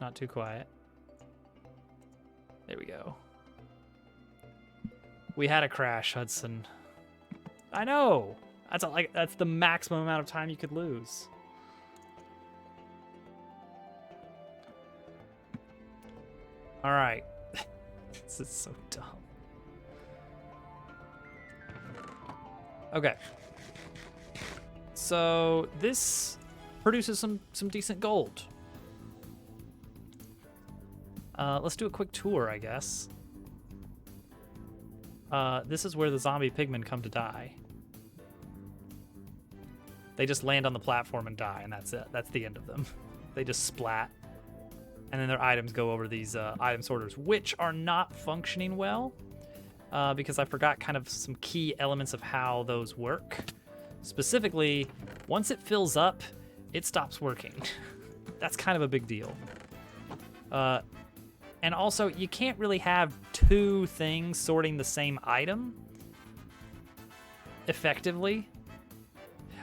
not too quiet. There we go. We had a crash, Hudson. I know. That's the maximum amount of time you could lose. All right. This is so dumb. Okay. So this produces some decent gold. Let's do a quick tour, I guess. This is where the zombie pigmen come to die. They just land on the platform and die, and that's it. That's the end of them. They just splat. And then their items go over these item sorters, which are not functioning well because I forgot kind of some key elements of how those work. Specifically, once it fills up, it stops working. That's kind of a big deal. And also, you can't really have two things sorting the same item effectively.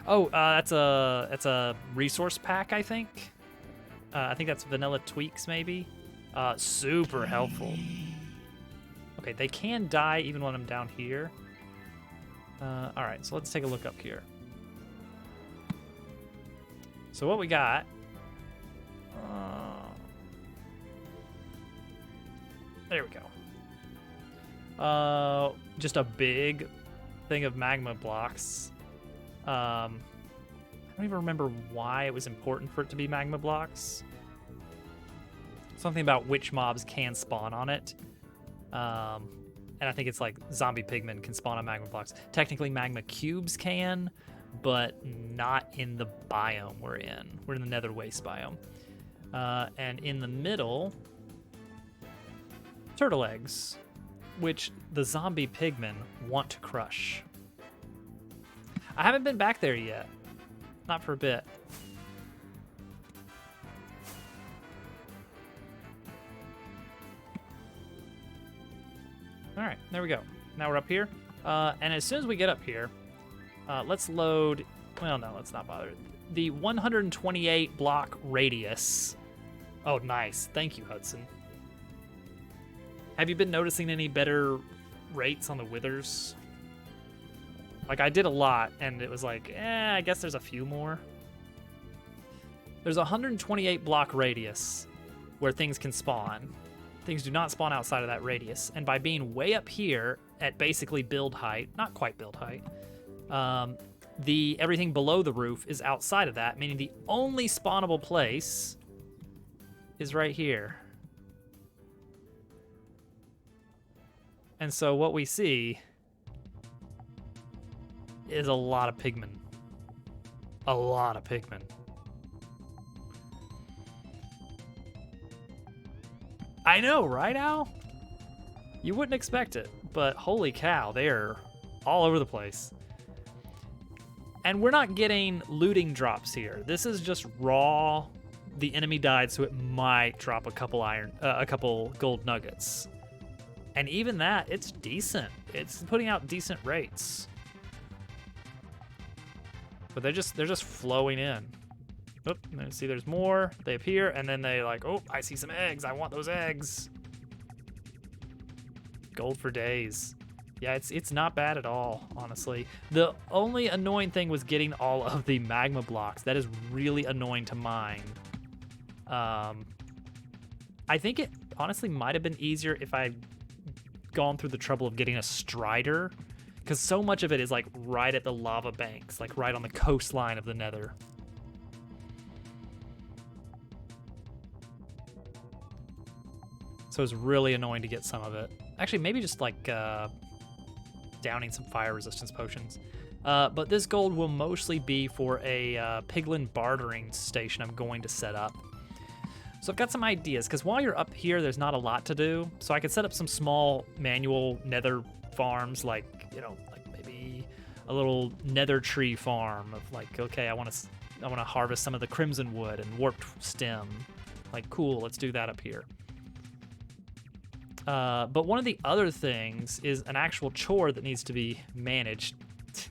Oh, that's a resource pack, I think. I think that's vanilla tweaks, maybe. Super helpful. Okay, they can die even when I'm down here. All right, so let's take a look up here. So what we got... there we go. Just a big thing of magma blocks. I don't even remember why it was important for it to be magma blocks. Something about which mobs can spawn on it. And I think it's like zombie pigmen can spawn on magma blocks. Technically magma cubes can, but not in the biome we're in. We're in the nether waste biome. And in the middle, turtle eggs, which the zombie pigmen want to crush. I haven't been back there yet. Not for a bit. All right, there we go. Now we're up here. And as soon as we get up here, let's load, well, no, let's not bother. The 128 block radius. Oh, nice. Thank you, Hudson. Have you been noticing any better rates on the withers? Like, I did a lot, and it was like, I guess there's a few more. There's a 128 block radius where things can spawn. Things do not spawn outside of that radius. And by being way up here at basically build height, not quite build height, everything below the roof is outside of that, meaning the only spawnable place is right here. And so what we see is a lot of pigmen. A lot of pigmen. I know, right, Al? You wouldn't expect it, but holy cow, they're all over the place. And we're not getting looting drops here. This is just raw. The enemy died, so it might drop a couple gold nuggets. And even that, it's decent. It's putting out decent rates. But they're just flowing in. Oh, see, there's more. They appear, and then they like, oh, I see some eggs. I want those eggs. Gold for days. Yeah, it's not bad at all, honestly. The only annoying thing was getting all of the magma blocks. That is really annoying to mine. I think it honestly might have been easier if I'd gone through the trouble of getting a strider, because so much of it is like right at the lava banks, like right on the coastline of the nether. So it's really annoying to get some of it. Actually, maybe just like downing some fire resistance potions. But this gold will mostly be for a piglin bartering station I'm going to set up. So I've got some ideas, because while you're up here, there's not a lot to do. So I could set up some small manual nether farms, like, you know, like maybe a little nether tree farm of like, okay, I want to harvest some of the crimson wood and warped stem. Like, cool, let's do that up here. But one of the other things is an actual chore that needs to be managed.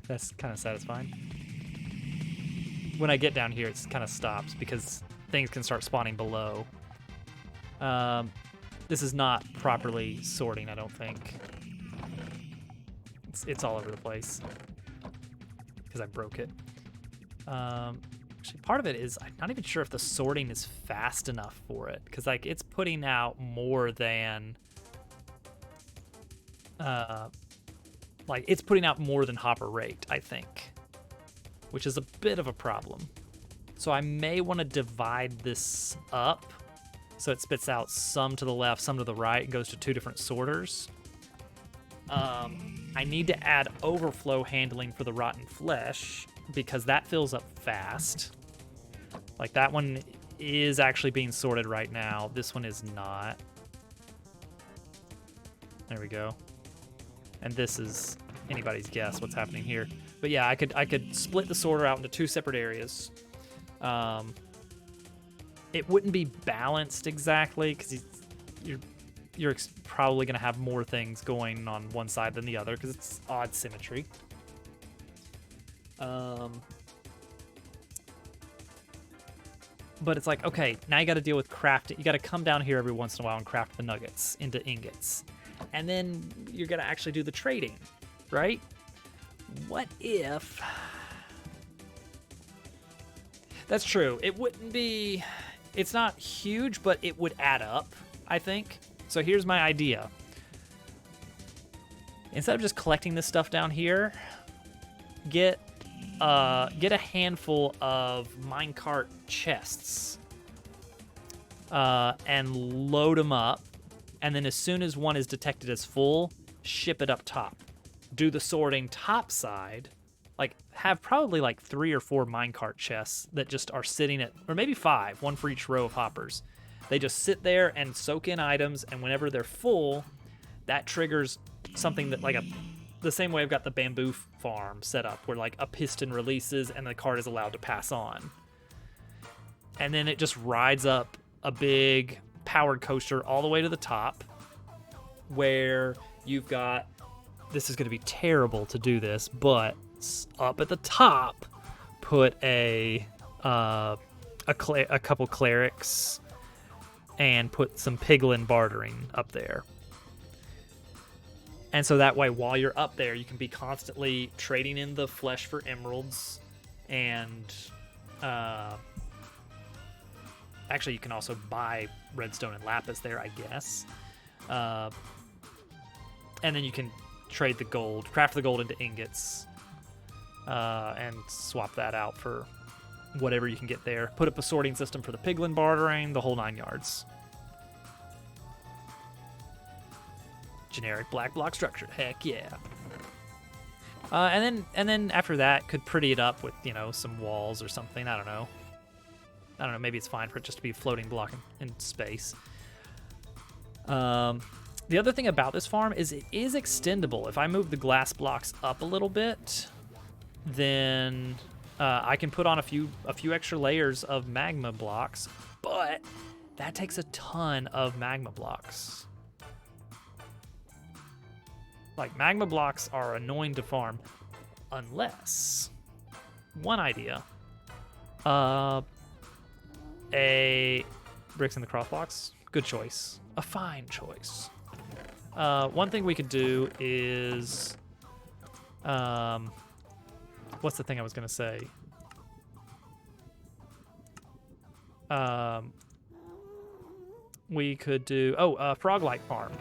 That's kind of satisfying. When I get down here, it kind of stops because things can start spawning below. This is not properly sorting, I don't think. It's all over the place because I broke it. Actually, part of it is I'm not even sure if the sorting is fast enough for it, because like it's putting out more than it's putting out more than hopper rate, I think, which is a bit of a problem. So I may want to divide this up so it spits out some to the left, some to the right, and goes to 2 different sorters. I need to add overflow handling for the rotten flesh because that fills up fast. Like that one is actually being sorted right now. This one is not. There we go. And this is anybody's guess what's happening here. But yeah, I could split the sorter out into 2 separate areas. It wouldn't be balanced exactly because you're probably going to have more things going on one side than the other because it's odd symmetry. But it's like, okay, now you got to deal with crafting. You got to come down here every once in a while and craft the nuggets into ingots. And then you're going to actually do the trading, right? What if... That's true. It wouldn't be... It's not huge, but it would add up, I think. So here's my idea. Instead of just collecting this stuff down here, get a handful of minecart chests and load them up. And then as soon as one is detected as full, ship it up top. Do the sorting top side. Like, have probably like 3 or 4 minecart chests that just are sitting at, or maybe 5, one for each row of hoppers. They just sit there and soak in items, and whenever they're full, that triggers something that like the same way I've got the bamboo farm set up, where like a piston releases and the cart is allowed to pass on. And then it just rides up a big powered coaster all the way to the top, where you've got, this is going to be terrible to do this, but up at the top, put a couple clerics and put some piglin bartering up there. And so that way, while you're up there, you can be constantly trading in the flesh for emeralds. And actually, you can also buy redstone and lapis there, I guess. And then you can trade the gold, craft the gold into ingots, and swap that out for whatever you can get there. Put up a sorting system for the piglin bartering, the whole 9 yards. Generic black block structure. Heck yeah. And then after that, could pretty it up with, you know, some walls or something. I don't know. Maybe it's fine for it just to be a floating block in space. The other thing about this farm is it is extendable. If I move the glass blocks up a little bit, then I can put on a few extra layers of magma blocks, but that takes a ton of magma blocks. Like, magma blocks are annoying to farm unless... One idea. A bricks in the cross blocks. Good choice. A fine choice. One thing we could do is... what's the thing I was going to say? We could do... Froglight Farm.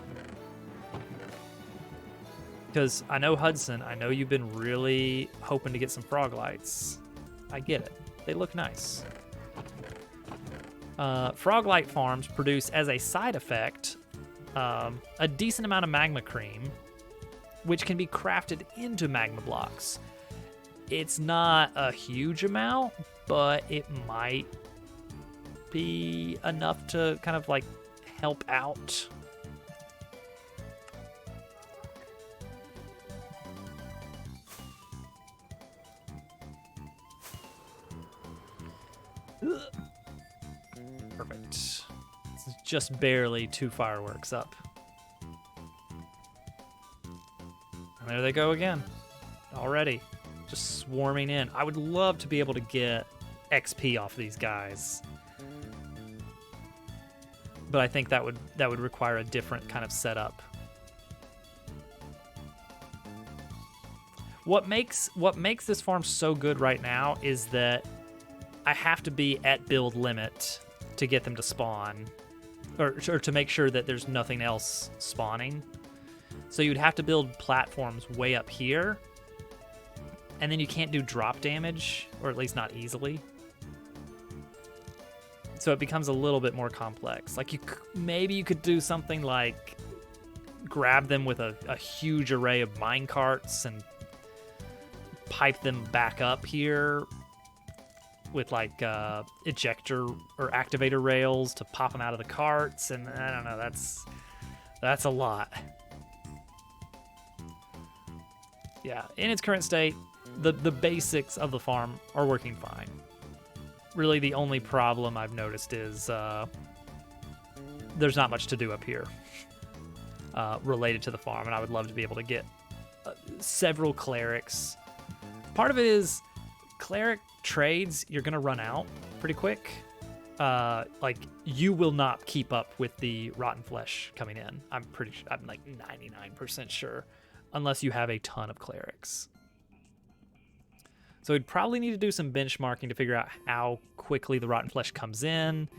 Because I know, Hudson, I know you've been really hoping to get some Froglights. I get it. They look nice. Froglight farms produce, as a side effect, a decent amount of magma cream, which can be crafted into magma blocks. It's not a huge amount, but it might be enough to kind of like help out. Perfect. It's just barely 2 fireworks up. And there they go again. Already. Just swarming in. I would love to be able to get XP off these guys. but I think that would require a different kind of setup. What makes this farm so good right now is that I have to be at build limit to get them to spawn, or to make sure that there's nothing else spawning. So you'd have to build platforms way up here, and then you can't do drop damage, or at least not easily. So it becomes a little bit more complex. Like maybe you could do something like grab them with a huge array of mine carts and pipe them back up here with like ejector or activator rails to pop them out of the carts, and I don't know, that's a lot. Yeah, in its current state, the basics of the farm are working fine. Really, the only problem I've noticed is there's not much to do up here related to the farm, and I would love to be able to get several clerics. Part of it is cleric trades, you're going to run out pretty quick. Like, you will not keep up with the rotten flesh coming in. I'm like 99% sure, unless you have a ton of clerics. So we'd probably need to do some benchmarking to figure out how quickly the rotten flesh comes in,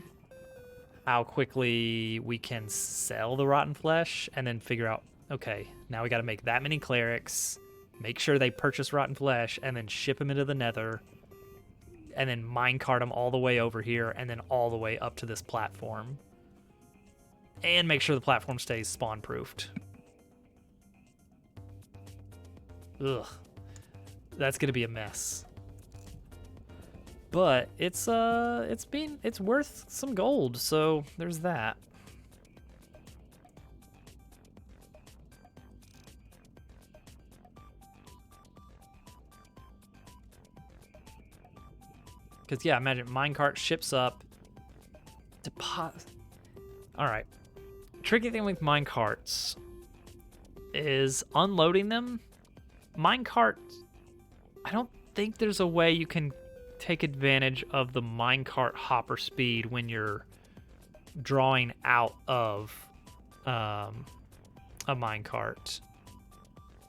how quickly we can sell the rotten flesh, and then figure out, okay, now we got to make that many clerics, make sure they purchase rotten flesh, and then ship them into the nether, and then minecart them all the way over here, and then all the way up to this platform. And make sure the platform stays spawn-proofed. Ugh. That's gonna be a mess. But it's worth some gold, so there's that. Because, yeah, imagine minecart ships up. Alright. Tricky thing with minecarts is unloading them. Minecart, I don't think there's a way you can take advantage of the minecart hopper speed when you're drawing out of a minecart.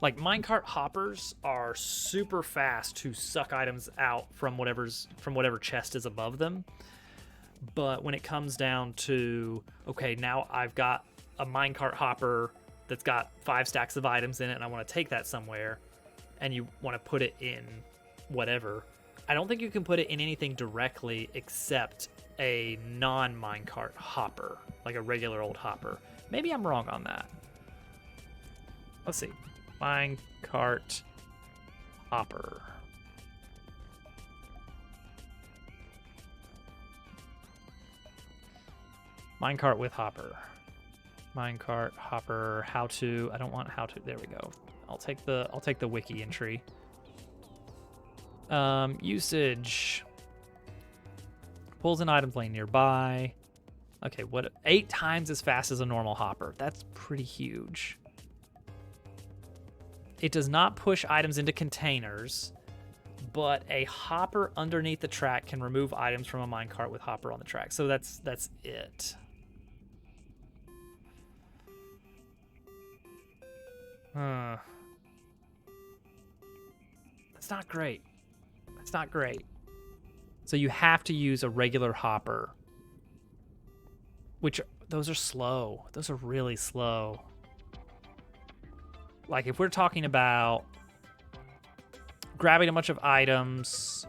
Like, minecart hoppers are super fast to suck items out from whatever chest is above them. But when it comes down to, okay, now I've got a minecart hopper that's got 5 stacks of items in it, and I want to take that somewhere, and you want to put it in whatever, I don't think you can put it in anything directly except a non-minecart hopper, like a regular old hopper. Maybe I'm wrong on that. Let's see. Minecart hopper. Minecart with hopper. Minecart hopper. How to? I don't want how to. There we go. I'll take the wiki entry. Usage. Pulls in items laying nearby. Okay, what? 8 times as fast as a normal hopper. That's pretty huge. It does not push items into containers, but a hopper underneath the track can remove items from a minecart with hopper on the track. So that's it. That's not great. That's not great. So you have to use a regular hopper, which those are slow. Those are really slow. Like, if we're talking about grabbing a bunch of items,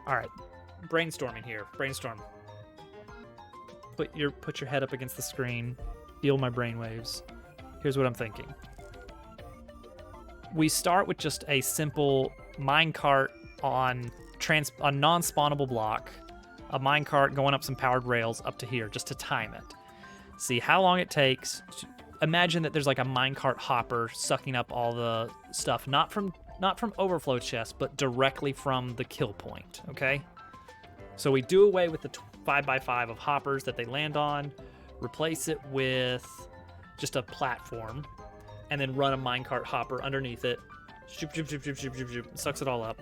all right, brainstorming here. Brainstorm. Put your head up against the screen. Feel my brainwaves. Here's what I'm thinking. We start with just a simple minecart on non-spawnable block. A minecart going up some powered rails up to here just to time it. See how long it takes. Imagine that there's like a minecart hopper sucking up all the stuff, not from overflow chests, but directly from the kill point, okay? So we do away with the 5x5 of hoppers that they land on, replace it with just a platform, and then run a minecart hopper underneath it, Shoop, shoop, shoop, shoop, shoop, shoop, shoop. Sucks it all up.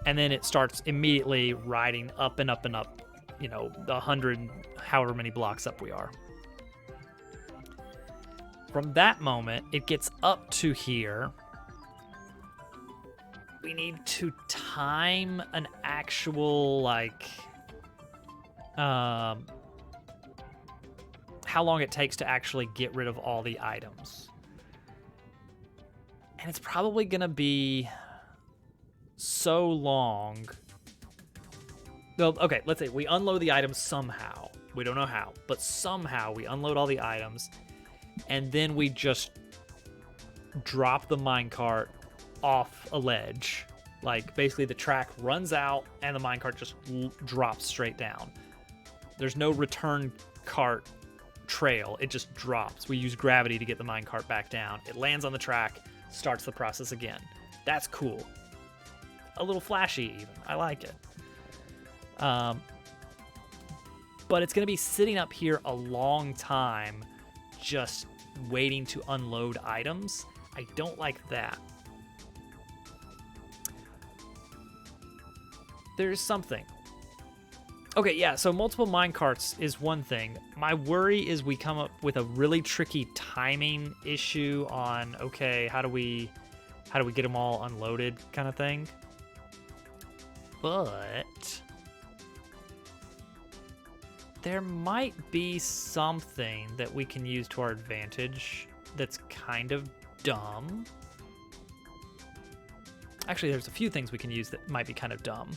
And then it starts immediately riding up and up and up, you know, the 100, however many blocks up we are. From that moment, it gets up to here. We need to time an actual, like, how long it takes to actually get rid of all the items. And it's probably going to be so long. Well, okay, let's say we unload the items somehow. We don't know how, but somehow we unload all the items, and then we just drop the minecart off a ledge. Like, basically the track runs out and the minecart just drops straight down. There's no return cart trail. It just drops. We use gravity to get the minecart back down. It lands on the track, starts the process again. That's cool. A little flashy even. I like it. But it's going to be sitting up here a long time just waiting to unload items. I don't like that. There's something. Okay, yeah, so multiple minecarts is one thing. My worry is we come up with a really tricky timing issue on, okay, how do we get them all unloaded kind of thing. But there might be something that we can use to our advantage that's kind of dumb. Actually, there's a few things we can use that might be kind of dumb.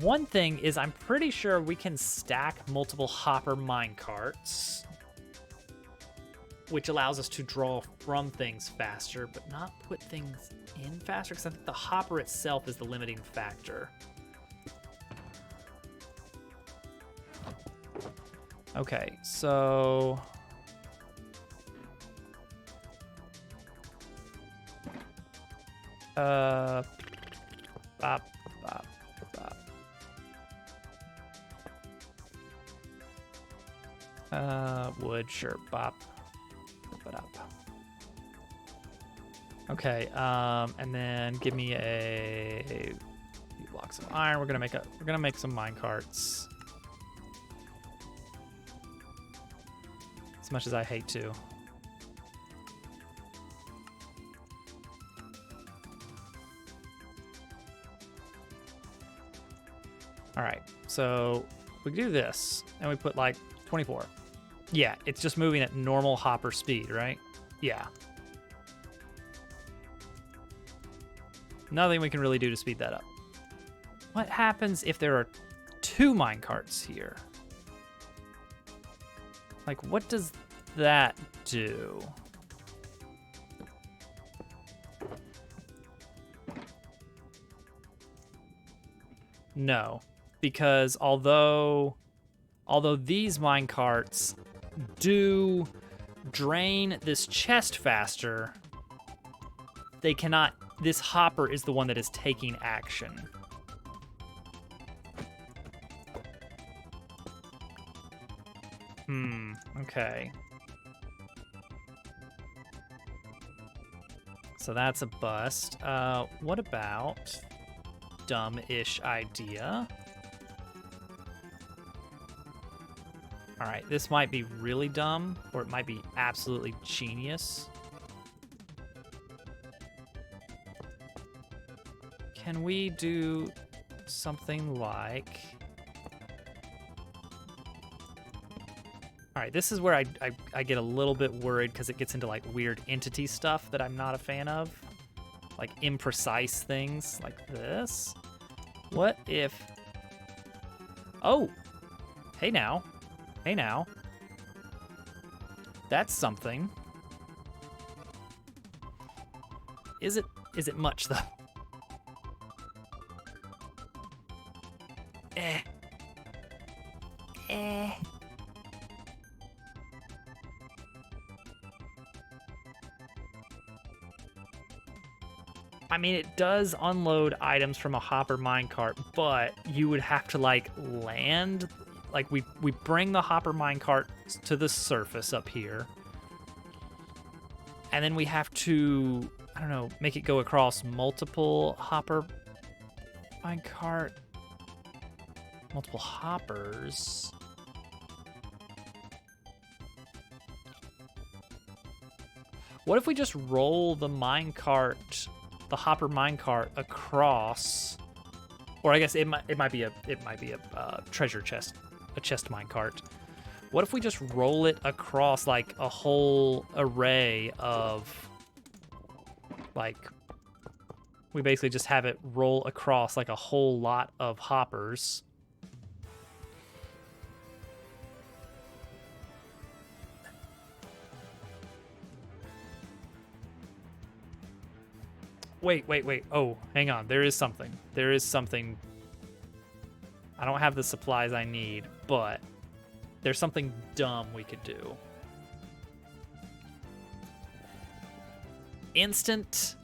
One thing is I'm pretty sure we can stack multiple hopper minecarts, which allows us to draw from things faster, but not put things in faster, because I think the hopper itself is the limiting factor. Okay, so bop, bop, bop. Wood, sure, bop. It up. Okay, and then give me a few blocks of iron. We're gonna make some minecarts. As much as I hate to. All right, so we do this, and we put like 24. Yeah, it's just moving at normal hopper speed, right? Yeah. Nothing we can really do to speed that up. What happens if there are 2 minecarts here? Like, what does that do? No, because although these minecarts do drain this chest faster, they cannot. This hopper is the one that is taking action. Okay. So that's a bust. What about dumb-ish idea? All right, this might be really dumb, or it might be absolutely genius. Can we do something like... All right, this is where I get a little bit worried because it gets into like weird entity stuff that I'm not a fan of. Like imprecise things like this. What if... Oh! Hey now. Hey now. That's something. Is it much though? I mean, it does unload items from a hopper minecart, but you would have to like land. Like we bring the hopper minecart to the surface up here, And then we have to, I don't know, make it go across multiple hopper minecart. Multiple hoppers. What if we just roll the minecart, the hopper minecart across? Or I guess it might be a treasure chest, a chest minecart. What if we just roll it across like a whole array of, like, we basically just have it roll across like a whole lot of hoppers. Wait. Oh, hang on. There is something. I don't have the supplies I need, but there's something dumb we could do. Instant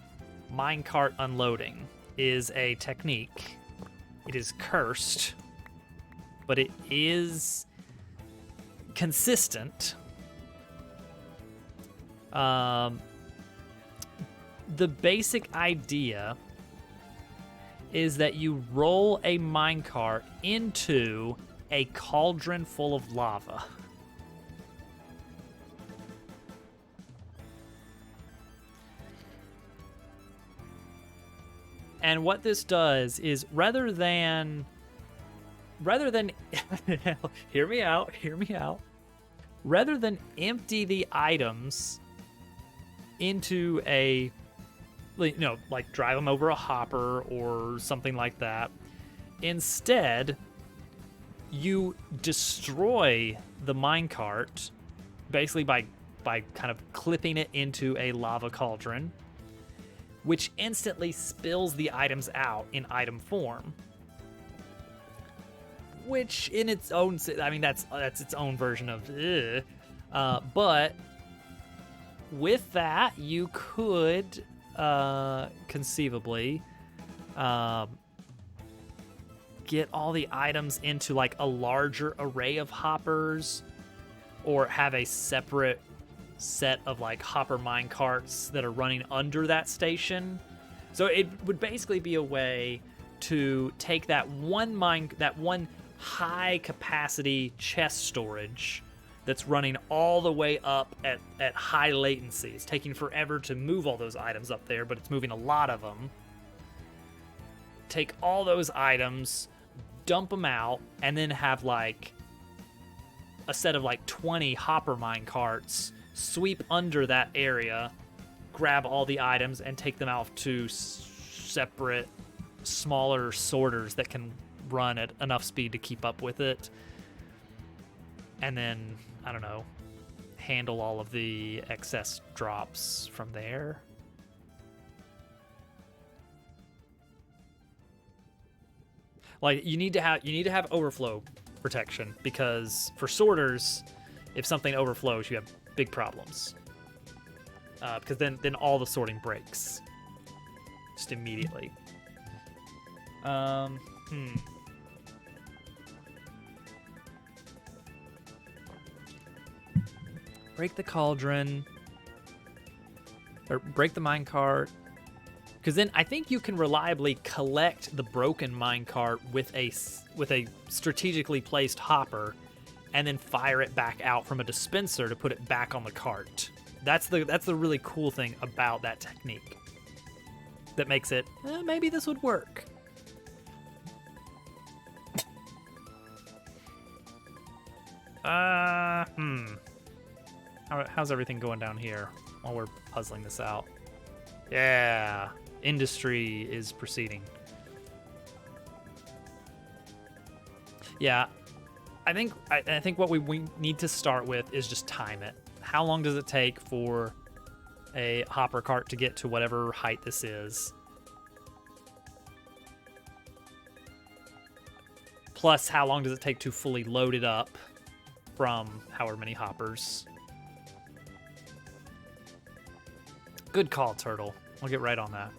minecart unloading is a technique. It is cursed, but it is consistent. The basic idea is that you roll a minecart into a cauldron full of lava. And what this does is rather than hear me out. Rather than empty the items into a, you know, like drive them over a hopper or something like that, instead you destroy the minecart basically by kind of clipping it into a lava cauldron, which instantly spills the items out in item form. Which in its own, I mean, that's its own version of but with that you could conceivably get all the items into like a larger array of hoppers, or have a separate set of like hopper mine carts that are running under that station. So it would basically be a way to take that one high capacity chest storage that's running all the way up at high latency. It's taking forever to move all those items up there, but it's moving a lot of them. Take all those items, dump them out, and then have like a set of like 20 hopper mine carts sweep under that area, grab all the items, and take them out to separate, smaller sorters that can run at enough speed to keep up with it. And then, I don't know, handle all of the excess drops from there. Like, you need to have overflow protection, because for sorters, if something overflows, you have big problems. Because then all the sorting breaks just immediately. Break the cauldron, or break the minecart, because then I think you can reliably collect the broken minecart with a strategically placed hopper, and then fire it back out from a dispenser to put it back on the cart. That's the really cool thing about that technique. That makes it, maybe this would work. How's everything going down here while we're puzzling this out? Yeah, industry is proceeding. Yeah, I think what we need to start with is just time it. How long does it take for a hopper cart to get to whatever height this is? Plus, how long does it take to fully load it up from however many hoppers? Good call, Turtle. I'll get right on that.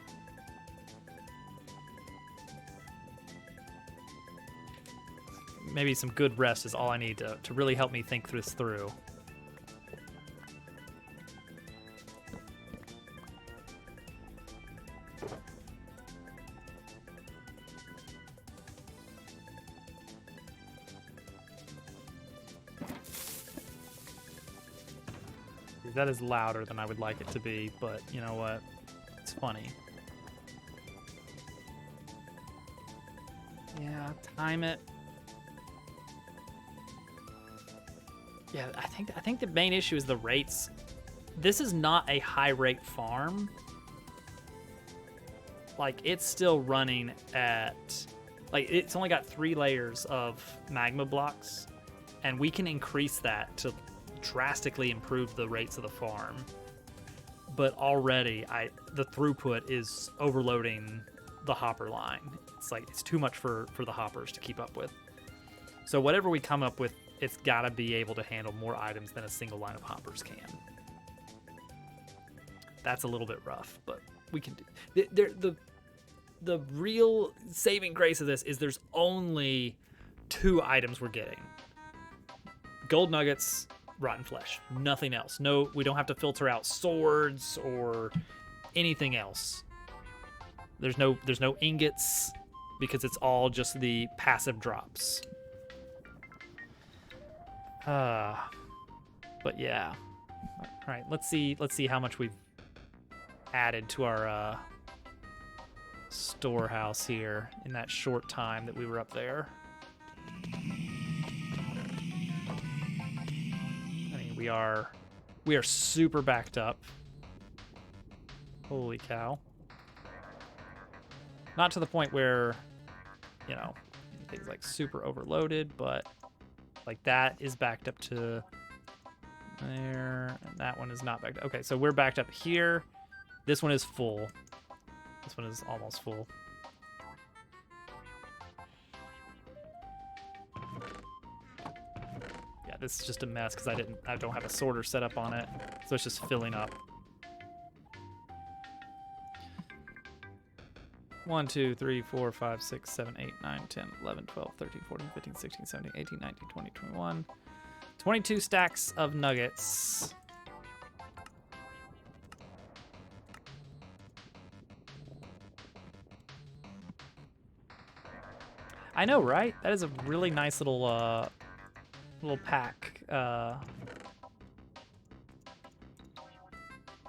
Maybe some good rest is all I need to really help me think this through. That is louder than I would like it to be, but you know what? It's funny. Yeah, time it. Yeah, I think the main issue is the rates. This is not a high rate farm. Like, it's still running at, like, it's only got 3 layers of magma blocks, and we can increase that to drastically improve the rates of the farm. But already, the throughput is overloading the hopper line. It's like, it's too much for the hoppers to keep up with. So whatever we come up with, it's got to be able to handle more items than a single line of hoppers can. That's a little bit rough, but we can do. The real saving grace of this is there's only 2 items we're getting. Gold nuggets, rotten flesh, nothing else. No, we don't have to filter out swords or anything else. There's no ingots because it's all just the passive drops. But yeah. All right, let's see how much we've added to our storehouse here in that short time that we were up there. I mean, we are super backed up. Holy cow. Not to the point where, you know, things like super overloaded, but like that is backed up to there, and that one is not backed up. Okay, so we're backed up here. This one is full. This one is almost full. Yeah, this is just a mess because I don't have a sorter set up on it, so it's just filling up. 1, 2, 3, 4, 5, 6, 7, 8, 9, 10, 11, 12, 13, 14, 15, 16, 17, 18, 19, 20, 21. 22 stacks of nuggets. I know, right? That is a really nice little pack.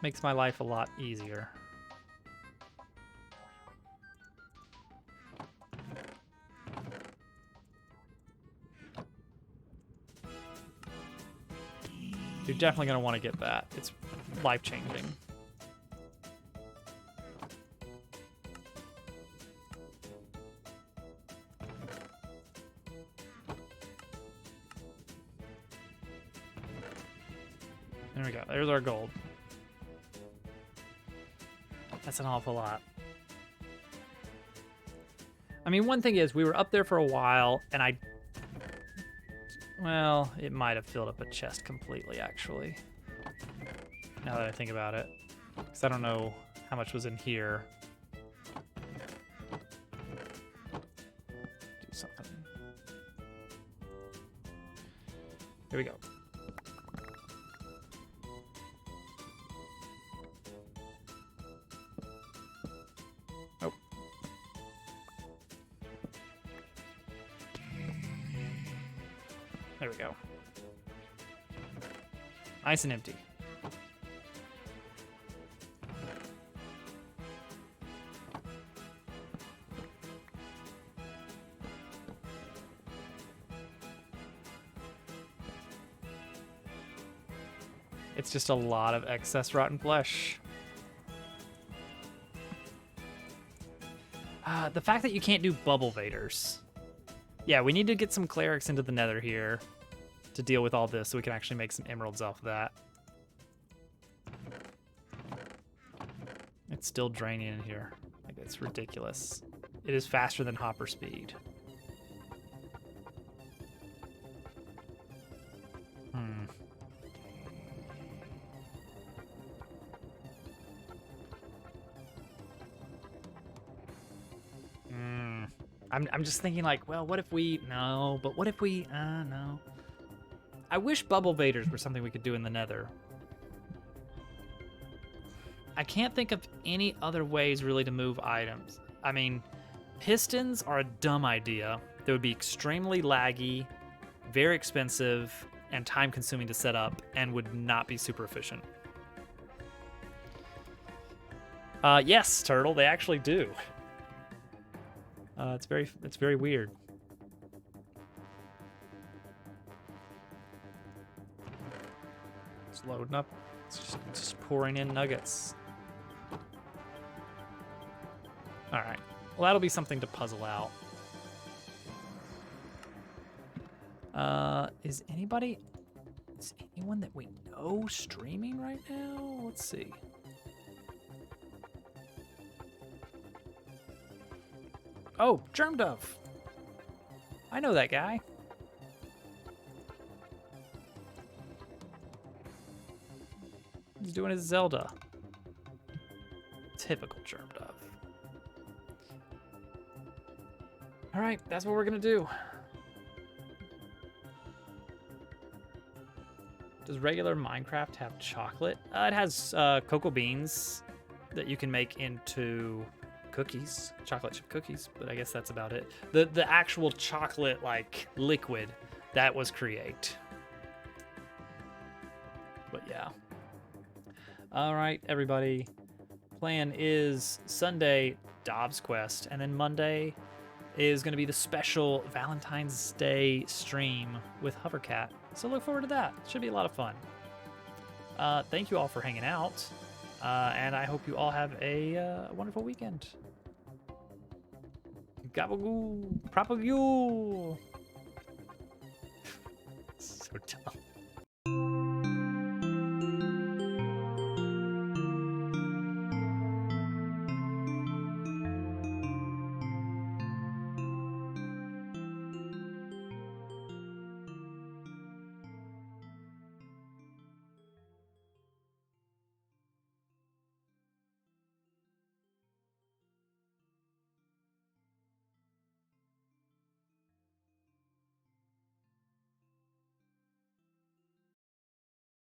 Makes my life a lot easier. You're definitely going to want to get that. It's life-changing. There we go. There's our gold. That's an awful lot. I mean, one thing is, we were up there for a while, and well, it might have filled up a chest completely, actually. Now that I think about it. Because I don't know how much was in here. Do something. Here we go. Oh. There we go. Nice and empty. It's just a lot of excess rotten flesh. The fact that you can't do bubble vaders. Yeah, we need to get some clerics into the nether here to deal with all this so we can actually make some emeralds off of that. It's still draining in here. Like, it's ridiculous. It is faster than hopper speed. I'm just thinking like, well, what if we, no, but what if we, no. I wish bubble vaders were something we could do in the nether. I can't think of any other ways really to move items. I mean, pistons are a dumb idea. They would be extremely laggy, very expensive, and time consuming to set up, and would not be super efficient. Yes, Turtle, they actually do. It's very weird. It's loading up. It's just pouring in nuggets. All right. Well, that'll be something to puzzle out. Is anyone that we know streaming right now? Let's see. Oh, Germ Dove. I know that guy. He's doing his Zelda. Typical Germ Dove. All right, that's what we're gonna do. Does regular Minecraft have chocolate? It has cocoa beans that you can make into cookies, chocolate chip cookies, but I guess that's about it. The actual chocolate like liquid, that was Create. But yeah. All right, everybody. Plan is Sunday, Dobbs Quest, and then Monday is going to be the special Valentine's Day stream with Hovercat. So look forward to that. Should be a lot of fun. Thank you all for hanging out, and I hope you all have a wonderful weekend. Gabagoo, propagoo. So dumb.